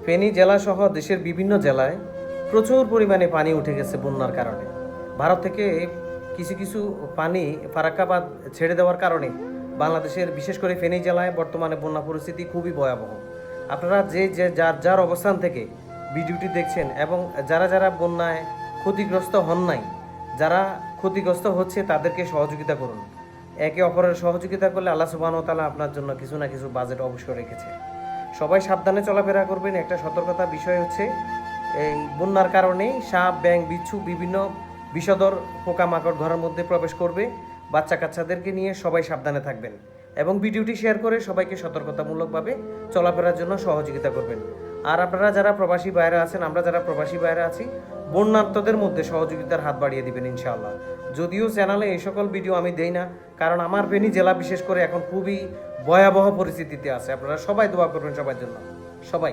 ফেনী জেলাসহ দেশের বিভিন্ন জেলায় প্রচুর পরিমাণে পানি উঠে গেছে বন্যার কারণে। ভারত থেকে কিছু কিছু পানি ফারাক্কাবাদ ছেড়ে দেওয়ার কারণে বাংলাদেশের বিশেষ করে ফেনী জেলায় বর্তমানে বন্যা পরিস্থিতি খুবই ভয়াবহ। আপনারা যে যে যার যার অবস্থান থেকে ভিডিওটি দেখছেন এবং যারা যারা বন্যায় ক্ষতিগ্রস্ত হন নাই, যারা ক্ষতিগ্রস্ত হচ্ছে তাদেরকে সহযোগিতা করুন। একে অপরের সহযোগিতা করলে আল্লাহ সুবহানাহু ওয়া তাআলা আপনার জন্য কিছু না কিছু বাজেট অবশ্যই রেখেছে। সবাই সাবধানে চলাফেরা করবেন। একটা সতর্কতার বিষয় হচ্ছে এই বন্যার কারণে সাপ, ব্যাঙ, বিচ্ছু, বিভিন্ন বিষধর পোকামাকড় ঘরের মধ্যে প্রবেশ করবে। বাচ্চা কাচ্চাদেরকে নিয়ে সবাই সাবধানে থাকবেন এবং ভিডিওটি শেয়ার করে সবাইকে সতর্কতামূলকভাবে চলাফেরার জন্য সহযোগিতা করবেন। আর আপনারা যারা প্রবাসী বাইরে আছেন, আমরা যারা প্রবাসী বাইরে আছি, বন্যার্তদের মধ্যে সহযোগিতার হাত বাড়িয়ে দিবেন ইনশাআল্লাহ। যদিও চ্যানেলে এই সকল ভিডিও আমি দেই না, কারণ আমার ফেনী জেলা বিশেষ করে এখন খুবই ভয়াবহ পরিস্থিতিতে আছে। আপনারা সবাই দোয়া করবেন সবার জন্য, সবাই।